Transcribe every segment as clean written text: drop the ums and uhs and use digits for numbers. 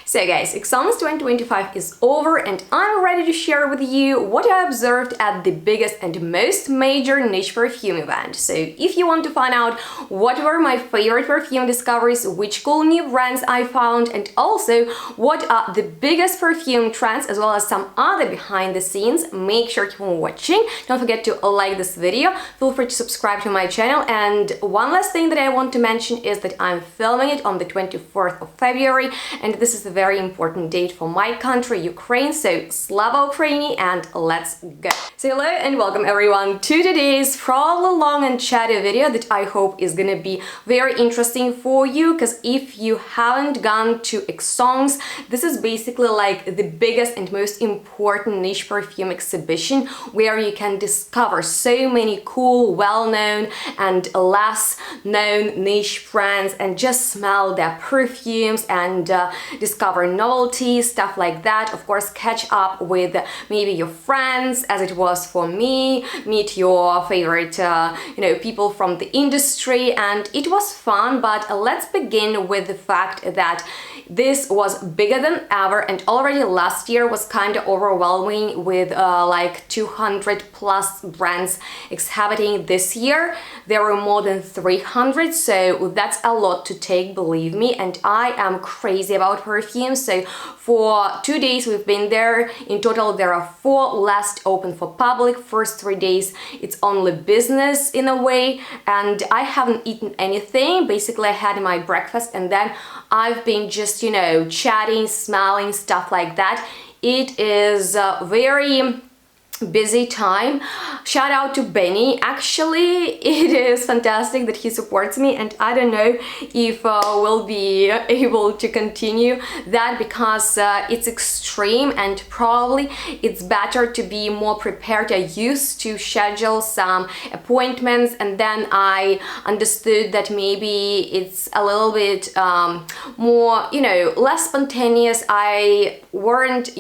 So guys, Exsence 2025 is over and I'm ready to share with you what I observed at the biggest and most major niche perfume event. So if you want to find out what were my favorite perfume discoveries, which cool new brands I found, and also what are the biggest perfume trends as well as some other behind the scenes, make sure to keep on watching. Don't forget to like this video, feel free to subscribe to my channel, and one last thing that I want to mention is that I'm filming it on the 24th of February, and this is a very important date for my country, Ukraine, so Slava Ukraini, and let's go! So hello and welcome everyone to today's probably long and chatty video that I hope is gonna be very interesting for you, because if you haven't gone to Exsence, this is basically like the biggest and most important niche perfume exhibition where you can discover so many cool, well-known and less known niche brands and just smell their perfumes and discover novelties, stuff like that. Of course, catch up with maybe your friends, as it was for me, meet your favorite people from the industry, and it was fun. But let's begin with the fact that this was bigger than ever, and already last year was kind of overwhelming with like 200 plus brands exhibiting. This year there were more than 300, so that's a lot to take, believe me, and I am crazy about perfume. So for 2 days we've been there. In total there are 4 last open for public. First 3 days it's only business in a way, and I haven't eaten anything. Basically I had my breakfast and then I've been just chatting, smelling, stuff like that. It is a very busy time. Shout out to Benny. Actually, it is fantastic that he supports me, and I don't know if we'll be able to continue that because it's extreme and probably it's better to be more prepared. I used to schedule some appointments and then I understood that maybe it's a little bit more, less spontaneous. I weren't,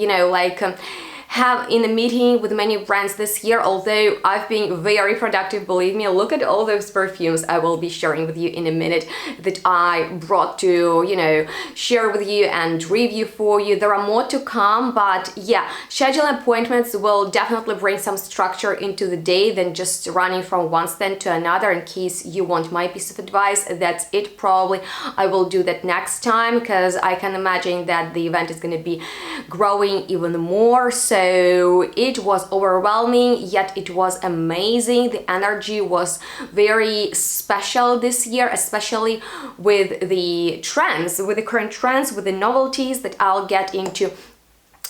have in a meeting with many brands this year, although I've been very productive, believe me. Look at all those perfumes I will be sharing with you in a minute that I brought to, share with you and review for you. There are more to come, but yeah, scheduling appointments will definitely bring some structure into the day than just running from one stand to another. In case you want my piece of advice, that's it. Probably I will do that next time because I can imagine that the event is going to be growing even more. So it was overwhelming, yet it was amazing. The energy was very special this year, especially with the trends, with the current trends, with the novelties that I'll get into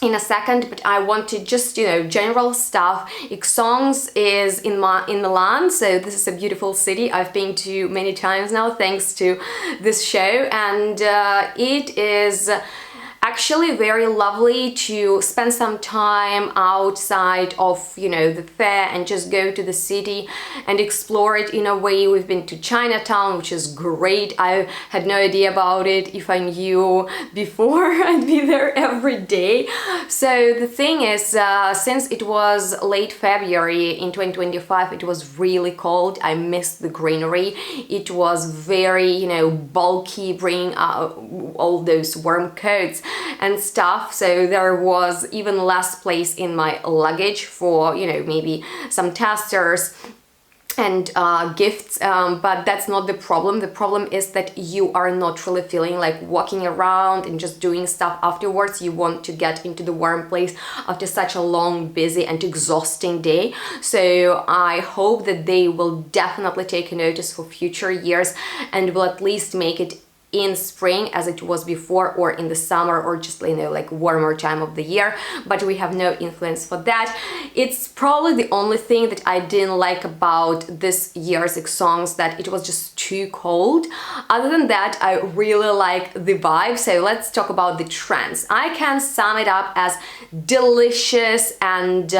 in a second. But I want to just general stuff. Exsence is in Milan, so this is a beautiful city I've been to many times now thanks to this show, and it is actually very lovely to spend some time outside of the fair and just go to the city and explore it in a way. We've been to Chinatown, which is great. I had no idea about it. If I knew before, I'd be there every day. So the thing is, since it was late February in 2025, it was really cold. I missed the greenery. It was very bulky, bringing out all those warm coats and stuff, so there was even less place in my luggage for maybe some testers and gifts, but that's not the problem. The problem is that you are not really feeling like walking around and just doing stuff afterwards. You want to get into the warm place after such a long, busy and exhausting day. So I hope that they will definitely take a notice for future years and will at least make it in spring as it was before, or in the summer, or just like warmer time of the year, but we have no influence for that. It's probably the only thing that I didn't like about this year's Exsence, that it was just too cold. Other than that, I really like the vibe. So let's talk about the trends. I can sum it up as delicious and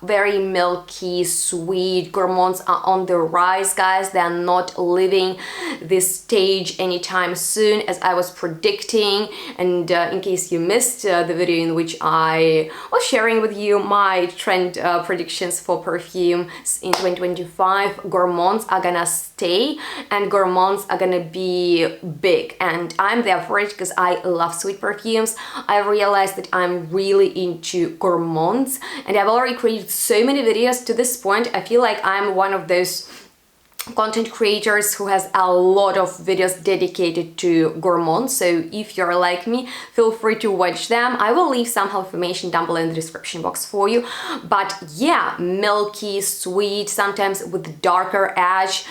very milky, sweet. Gourmands are on the rise, guys. They're not leaving this stage anytime soon, as I was predicting. And in case you missed the video in which I was sharing with you my trend predictions for perfume in 2025, gourmands are gonna stay and and Gourmands are gonna be big, and I'm there for it because I love sweet perfumes. I realized that I'm really into Gourmands, and I've already created so many videos to this point. I feel like I'm one of those content creators who has a lot of videos dedicated to Gourmand, so if you're like me, feel free to watch them. I will leave some information down below in the description box for you. But yeah, milky, sweet, sometimes with darker edge.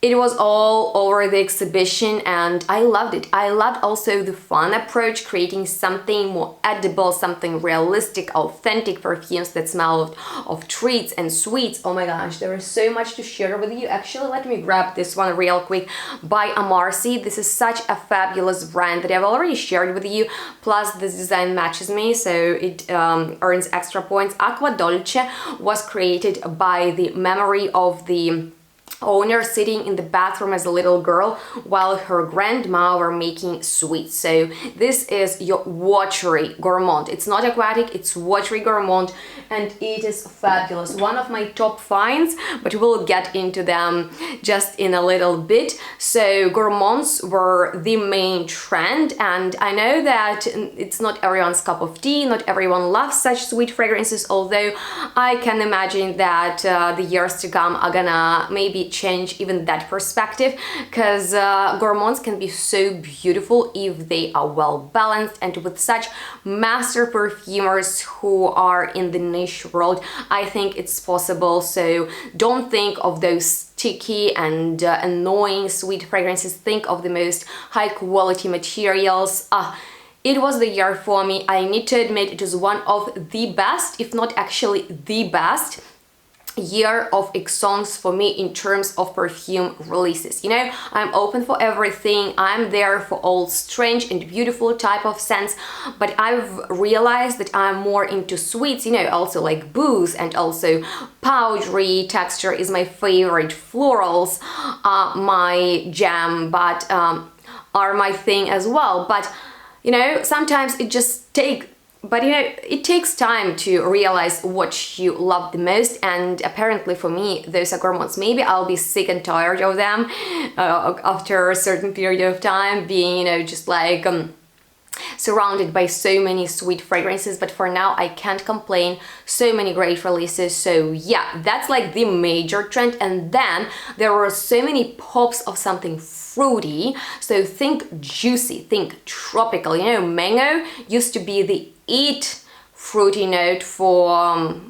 It was all over the exhibition and I loved it. I loved also the fun approach, creating something more edible, something realistic, authentic perfumes that smell of treats and sweets. Oh my gosh, there is so much to share with you. Actually, let me grab this one real quick by Amarcy. This is such a fabulous brand that I've already shared with you. Plus, this design matches me, so it earns extra points. Acqua Dolce was created by the memory of the owner sitting in the bathroom as a little girl while her grandma were making sweets. So this is your watery Gourmand. It's not aquatic, it's watery Gourmand, and it is fabulous. One of my top finds, but we'll get into them just in a little bit. So Gourmands were the main trend, and I know that it's not everyone's cup of tea, not everyone loves such sweet fragrances, although I can imagine that the years to come are gonna maybe change even that perspective, because Gourmands can be so beautiful if they are well balanced, and with such master perfumers who are in the niche world, I think it's possible. So don't think of those sticky and annoying sweet fragrances, think of the most high quality materials. It was the year for me. I need to admit it is one of the best, if not actually the best year of Exsence for me in terms of perfume releases. You know, I'm open for everything, I'm there for all strange and beautiful type of scents, but I've realized that I'm more into sweets, you know, also like booze, and also powdery texture is my favorite. Florals are my jam, but are my thing as well. But you know, sometimes it takes time to realize what you love the most, and apparently for me those are Gourmands. Maybe I'll be sick and tired of them after a certain period of time, being, you know, just like surrounded by so many sweet fragrances, but for now I can't complain. So many great releases. So yeah, that's like the major trend. And then there were so many pops of something fruity, so think juicy, think tropical. You know, mango used to be the fruity note for a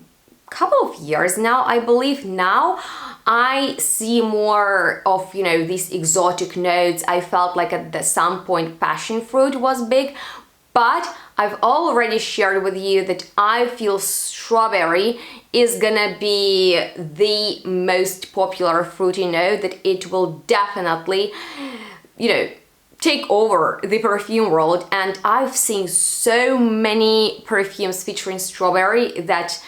couple of years now, I believe. Now I see more of, you know, these exotic notes. I felt like at some point passion fruit was big, but I've already shared with you that I feel strawberry is gonna be the most popular fruity note, that it will definitely, you know, take over the perfume world. And I've seen so many perfumes featuring strawberry that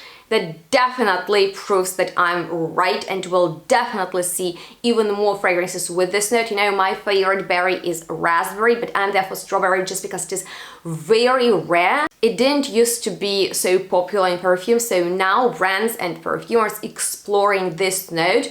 definitely proves that I'm right, and will definitely see even more fragrances with this note. You know, my favorite berry is raspberry, but I'm there for strawberry just because it is very rare. It didn't used to be so popular in perfume, so now brands and perfumers exploring this note.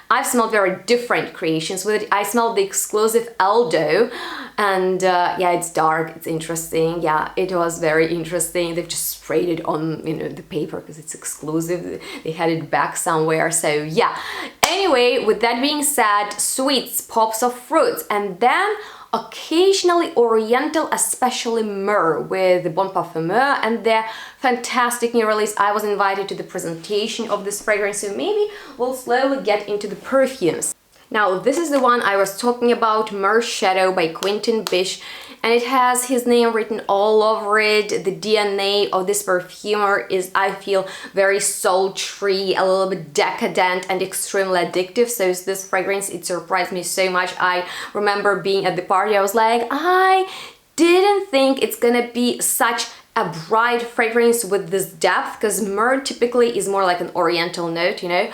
I've smelled very different creations with it. I smelled the exclusive Eldo, and yeah, it's dark, it's interesting. Yeah, it was very interesting. They've just sprayed it on, you know, the paper because it's exclusive. They had it back somewhere, so yeah. Anyway, with that being said, sweets, pops of fruits, and then occasionally oriental, especially myrrh with the Bon Parfumeur and their fantastic new release. I was invited to the presentation of this fragrance, so maybe we'll slowly get into the perfumes. Now, this is the one I was talking about, Myrrh Shadow by Quentin Bish, and it has his name written all over it. The DNA of this perfumer is, I feel, very sultry, a little bit decadent and extremely addictive. So this fragrance, it surprised me so much. I remember being at the party, I was like, I didn't think it's gonna be such a bright fragrance with this depth, because myrrh typically is more like an oriental note, you know,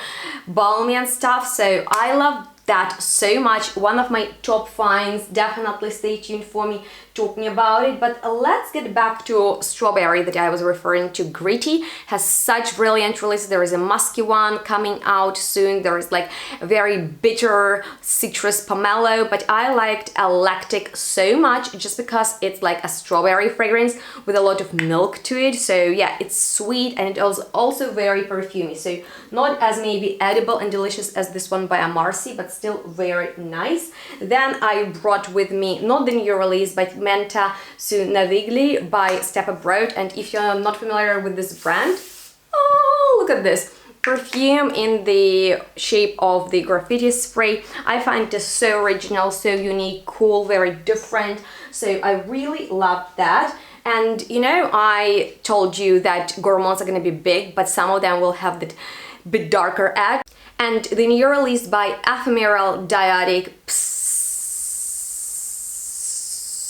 balmy and stuff. So I love that so much. One of my top finds. Definitely stay tuned for me talking about it. But let's get back to strawberry that I was referring to. Gritty has such brilliant releases. There is a musky one coming out soon. There is like a very bitter citrus pomelo, but I liked Lactic so much just because it's like a strawberry fragrance with a lot of milk to it. So yeah, it's sweet and it was also very perfumey. So not as maybe edible and delicious as this one by Amarsi, but still very nice. Then I brought with me not the new release, but Menta su Navigli by Step Abroad. And if you're not familiar with this brand, oh, look at this perfume in the shape of the graffiti spray. I find this so original, so unique, cool, very different. So I really love that. And you know, I told you that gourmands are going to be big, but some of them will have that bit darker edge. And the new release by Ephemeral Diotic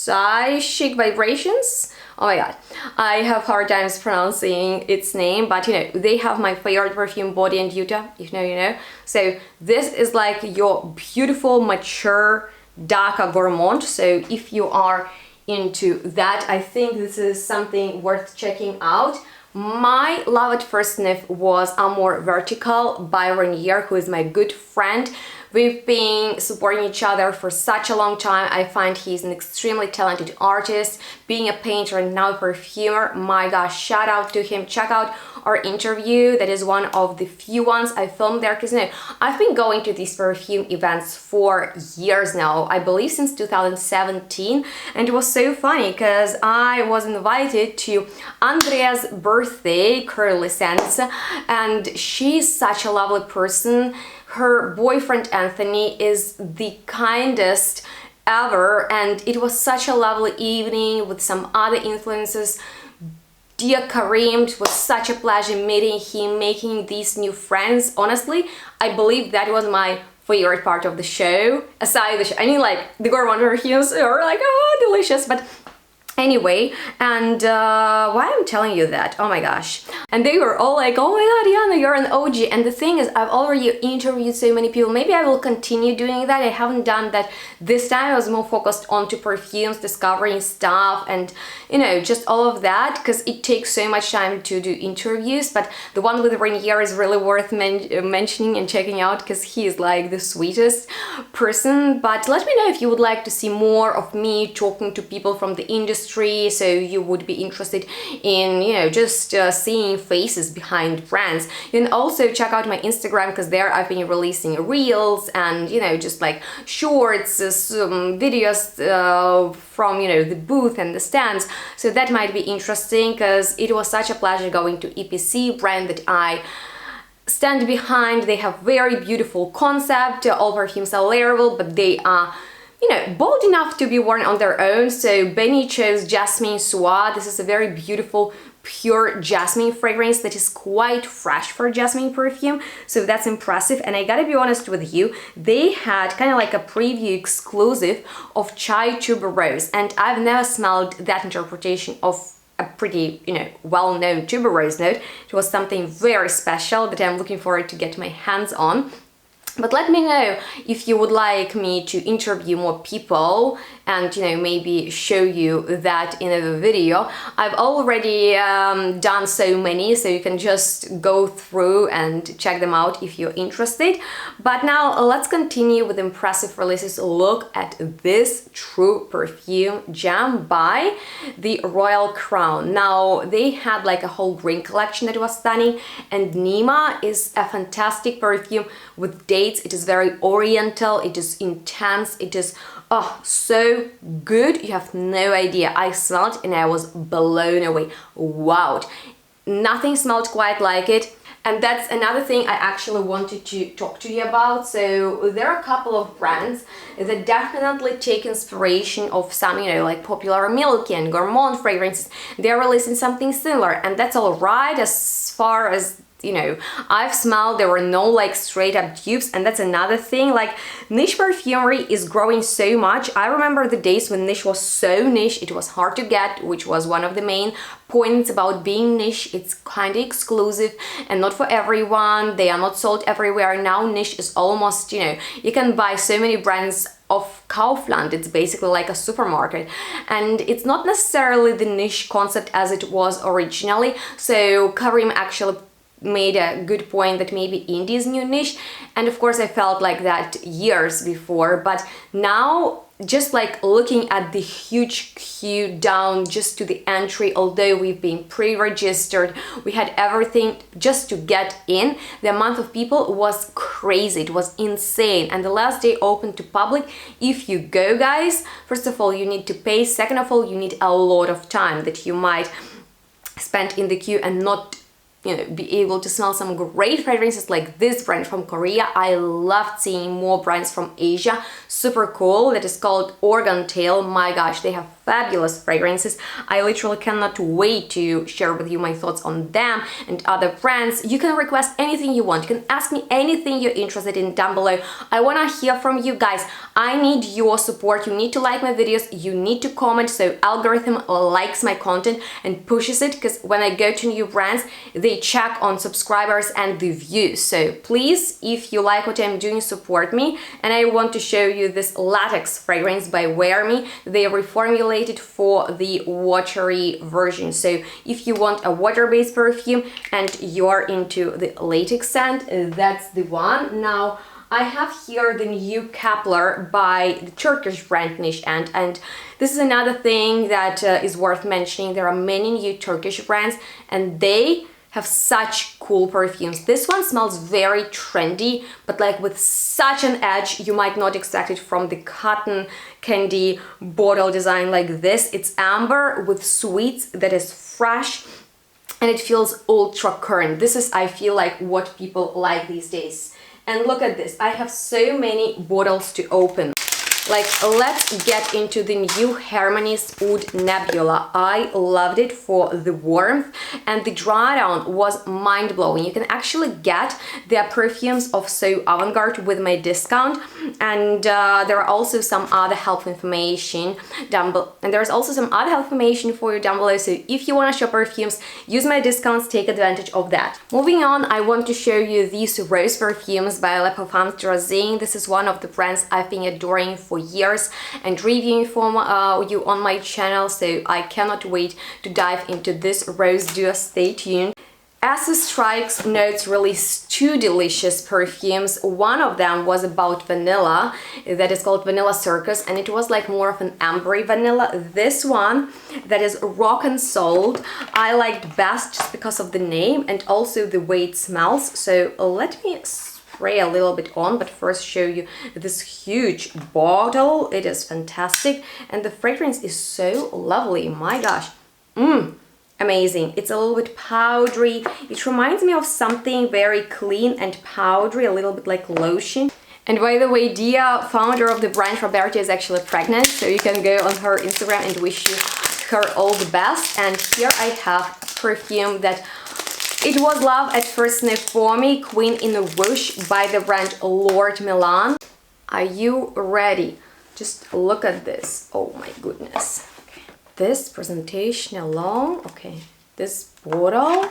Psychic Vibrations. Oh my god, I have hard times pronouncing its name, but you know, they have my favorite perfume, Body and Utah, if you know, you know. So this is like your beautiful, mature, darker gourmand. So if you are into that, I think this is something worth checking out. My love at first sniff was Amour Vertical by Renier, who is my good friend. We've been supporting each other for such a long time. I find he's an extremely talented artist, being a painter and now a perfumer. My gosh, shout out to him. Check out our interview. That is one of the few ones I filmed there, because you know, I've been going to these perfume events for years now, I believe since 2017, and it was so funny because I was invited to Andrea's birthday, Esxence, and she's such a lovely person. Her boyfriend Anthony is the kindest ever, and it was such a lovely evening with some other influences. Dear Karim, it was such a pleasure meeting him, making these new friends. Honestly, I believe that was my favorite part of the show. Aside the show, I mean, like the gourmand perfumes are like, oh, delicious, but anyway, and why I'm telling you that, oh my gosh. And they were all like, oh my god, Yana, you're an OG. And the thing is, I've already interviewed so many people. Maybe I will continue doing that. I haven't done that this time. I was more focused on to perfumes, discovering stuff, and you know, just all of that, because it takes so much time to do interviews. But the one with Renier is really worth mentioning and checking out, because he is like the sweetest person. But let me know if you would like to see more of me talking to people from the industry, so you would be interested in, you know, just seeing faces behind brands. You can also check out my Instagram, because there I've been releasing reels and, you know, just like shorts, some videos from, you know, the booth and the stands. So that might be interesting, because it was such a pleasure going to EPC, brand that I stand behind. They have very beautiful concept. All perfumes are layerable, but they are, you know, bold enough to be worn on their own. So Benny chose Jasmine Soie. This is a very beautiful, pure jasmine fragrance that is quite fresh for jasmine perfume. So that's impressive. And I gotta be honest with you, they had kind of like a preview exclusive of Chai Tuberose, and I've never smelled that interpretation of a pretty, you know, well-known tuberose note. It was something very special that I'm looking forward to get my hands on. But let me know if you would like me to interview more people and, you know, maybe show you that in a video. I've already done so many, so you can just go through and check them out if you're interested. But now let's continue with impressive releases. Look at this true perfume gem by the Royal Crown. Now, they had like a whole green collection that was stunning, and Nima is a fantastic perfume with dates. It is very oriental, it is intense, it is, oh, so good. You have no idea. I smelled and I was blown away. Wow, nothing smelled quite like it. And that's another thing I actually wanted to talk to you about. So there are a couple of brands that definitely take inspiration of some, you know, like popular Milky and Gourmand fragrances. They're releasing something similar, and that's all right as far as, you know, I've smelled. There were no like straight up dupes, and that's another thing. Like, niche perfumery is growing so much. I remember the days when niche was so niche, it was hard to get, which was one of the main points about being niche. It's kind of exclusive and not for everyone. They are not sold everywhere. Now niche is almost, you know, you can buy so many brands of Kaufland. It's basically like a supermarket, and it's not necessarily the niche concept as it was originally. So Karim actually made a good point that maybe indie is new niche, and of course I felt like that years before, but now just like looking at the huge queue down just to the entry, although we've been pre-registered, we had everything just to get in, the amount of people was crazy, it was insane. And the last day open to public, if you go, guys, first of all you need to pay, second of all you need a lot of time that you might spend in the queue and not, you know, be able to smell some great fragrances like this brand from Korea. I loved seeing more brands from Asia, super cool. That is called Organ Tail. My gosh, they have fabulous fragrances. I literally cannot wait to share with you my thoughts on them and other brands. You can request anything you want, you can ask me anything you're interested in down below. I want to hear from you guys. I need your support. You need to like my videos, you need to comment so algorithm likes my content and pushes it, because when I go to new brands they check on subscribers and the views. So please, if you like what I'm doing, support me. And I want to show you this latex fragrance by Wear Me. They reformulated for the watery version. So if you want a water-based perfume and you're into the latex scent, that's the one. Now I have here the new Kepler by the Turkish brand Niche, and this is another thing that is worth mentioning. There are many new Turkish brands and they have such cool perfumes. This one smells very trendy, but like with such an edge. You might not expect it from the cotton candy bottle design like this. It's amber with sweets that is fresh, and it feels ultra current. This is, I feel like, what people like these days. And look at this, I have so many bottles to open. Like, let's get into the new Hermione's Oud Nebula. I loved it for the warmth, and the dry down was mind-blowing. You can actually get their perfumes of So Avant-Garde with my discount, and there are also some other helpful information down below. And there's also some other helpful information for you down below. So if you want to shop perfumes, use my discounts, take advantage of that. Moving on, I want to show you these Rose perfumes by Les Parfums Drasin. This is one of the brands I've been adoring for years and reviewing for you on my channel, so I cannot wait to dive into this rose duo. Stay tuned. Esxence Strikes Notes released two delicious perfumes. One of them was about vanilla, that is called Vanilla Circus, and it was like more of an ambery vanilla. This one, that is Rock and Salt, I liked best just because of the name and also the way it smells. So let me spray a little bit on, but first show you this huge bottle. It is fantastic, and the fragrance is so lovely. My gosh, amazing. It's a little bit powdery. It reminds me of something very clean and powdery, a little bit like lotion. And by the way, Dia, founder of the brand Roberta, is actually pregnant, so you can go on her Instagram and wish her all the best. And here I have a perfume that it was love at first sniff for me, Queen in the Rouge by the brand Lord Milan. Are you ready? Just look at this. Oh my goodness. Okay. This presentation alone, okay, this bottle,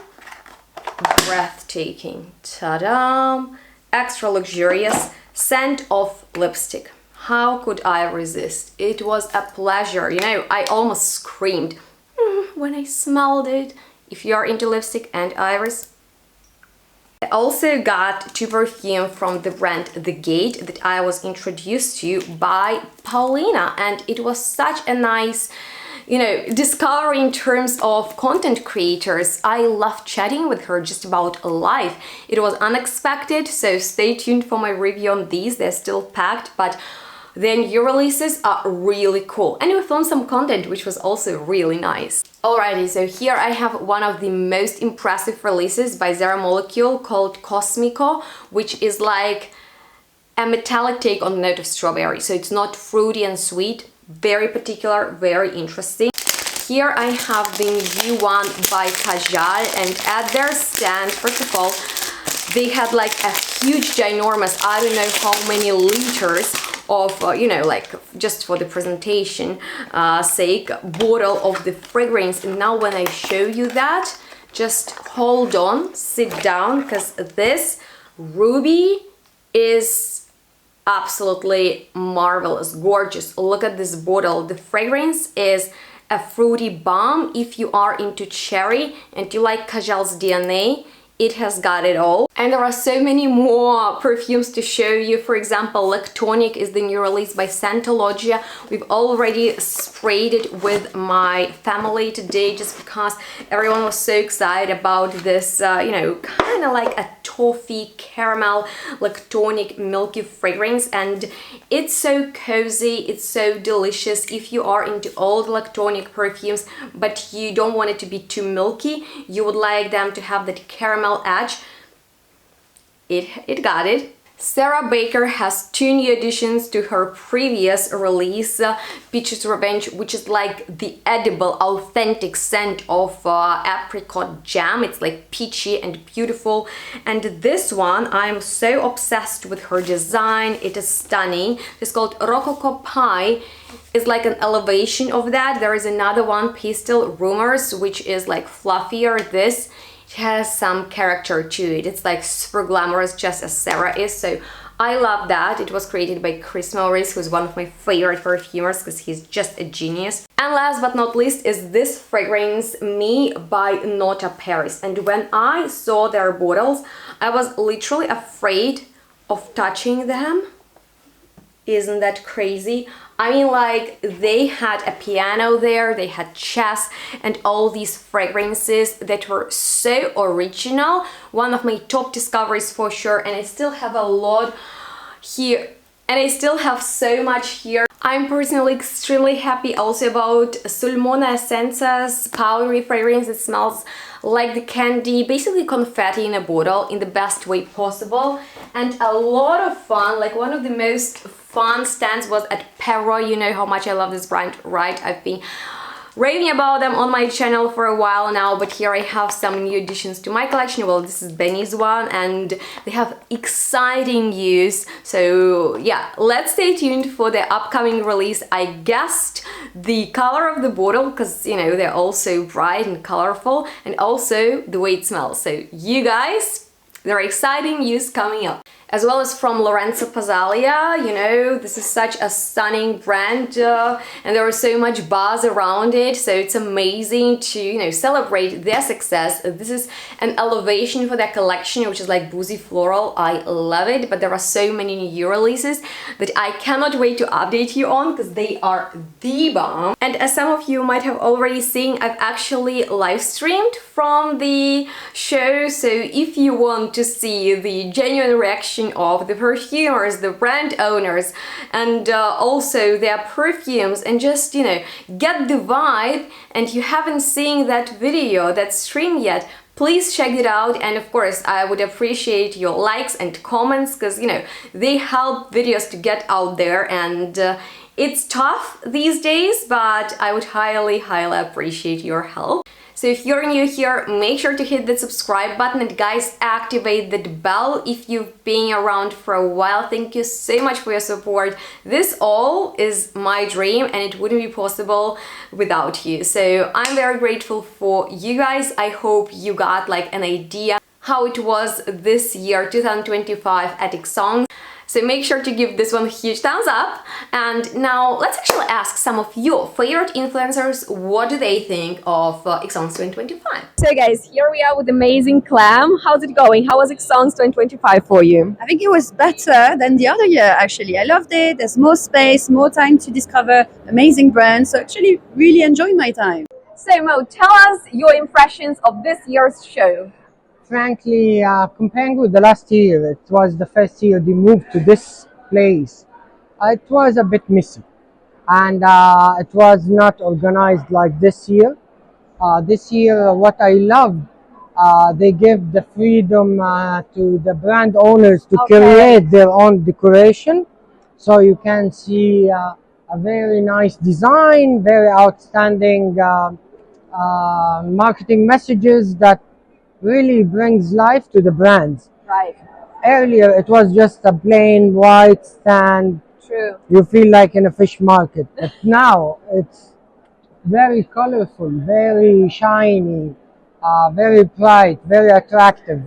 breathtaking. Ta-da! Extra luxurious scent of lipstick. How could I resist? It was a pleasure. You know, I almost screamed when I smelled it. If you're into lipstick and iris. I also got two perfumes from the brand The Gate that I was introduced to by Paulina, and it was such a nice, you know, discovery in terms of content creators. I love chatting with her just about life. It was unexpected, so stay tuned for my review on these. They're still packed, but their new releases are really cool, and we filmed some content which was also really nice. Alrighty, so here I have one of the most impressive releases by Zero Molecule called Cosmico, which is like a metallic take on the note of strawberry. So it's not fruity and sweet, very particular, very interesting. Here I have the new one by Kajal, and at their stand, first of all, they had like a huge, ginormous, I don't know how many liters of, you know, like just for the presentation sake, bottle of the fragrance. And now when I show you that, just hold on, sit down, because this ruby is absolutely marvelous, gorgeous. Look at this bottle. The fragrance is a fruity bomb. If you are into cherry and you like Kajal's DNA, it has got it all. And there are so many more perfumes to show you. For example, Lactonic is the new release by Santologia. We've already sprayed it with my family today just because everyone was so excited about this, you know, kind of like a toffee caramel lactonic milky fragrance, and it's so cozy, it's so delicious. If you are into old lactonic perfumes but you don't want it to be too milky, you would like them to have that caramel edge, it got it. Sarah Baker has 2 new additions to her previous release, Peach's Revenge, which is like the edible, authentic scent of apricot jam. It's like peachy and beautiful. And this one, I'm so obsessed with her design. It is stunning. It's called Rococo Pie. It's like an elevation of that. There is another one, Pastel Rumors, which is like fluffier. This has some character to it. It's like super glamorous, just as Sarah is. So I love that. It was created by Chris Maurice, who's one of my favorite perfumers because he's just a genius. And last but not least is this fragrance, Me by Nota Paris. And when I saw their bottles, I was literally afraid of touching them. Isn't that crazy? I mean, like, they had a piano there, they had chess and all these fragrances that were so original. One of my top discoveries for sure, and I still have a lot here, and I still have so much here. I'm personally extremely happy also about Sulmona Essence's powdery fragrance. It smells like the candy, basically confetti in a bottle in the best way possible, and a lot of fun. Like, one of the most fun stands was at Perro. You know how much I love this brand, right? I've been raving about them on my channel for a while now, but here I have some new additions to my collection. Well, this is Benny's one, and they have exciting news. So yeah, let's stay tuned for the upcoming release. I guessed the color of the bottle because, you know, they're all so bright and colorful, and also the way it smells. So you guys, there are exciting news coming up. As well as from Lorenzo Pazzalia, you know, this is such a stunning brand, and there was so much buzz around it, so it's amazing to, you know, celebrate their success. This is an elevation for their collection, which is like boozy floral. I love it, but there are so many new releases that I cannot wait to update you on because they are the bomb. And as some of you might have already seen, I've actually live streamed from the show, so if you want to see the genuine reaction of the perfumers, the brand owners, and also their perfumes, and just, you know, get the vibe, and you haven't seen that video, that stream yet, please check it out. And of course, I would appreciate your likes and comments because, you know, they help videos to get out there, and it's tough these days, but I would highly appreciate your help. So if you're new here, make sure to hit that subscribe button, and guys, activate that bell if you've been around for a while. Thank you so much for your support. This all is my dream, and it wouldn't be possible without you. So I'm very grateful for you guys. I hope you got like an idea how it was this year, 2025 at Exsence. So make sure to give this one a huge thumbs up. And now let's actually ask some of your favorite influencers, what do they think of Exsence 2025? So guys, here we are with amazing Clam. How's it going? How was Exsence 2025 for you? I think it was better than the other year, actually. I loved it. There's more space, more time to discover amazing brands. So actually really enjoyed my time. So Mo, tell us your impressions of this year's show. Frankly, comparing with the last year, it was the first year they moved to this place. It was a bit messy, and it was not organized like this year. This year, what I loved, they give the freedom to the brand owners to create their own decoration. So you can see a very nice design, very outstanding marketing messages that really brings life to the brands. Right. Earlier, it was just a plain white stand. True. You feel like in a fish market. But now, it's very colorful, very shiny, very bright, very attractive.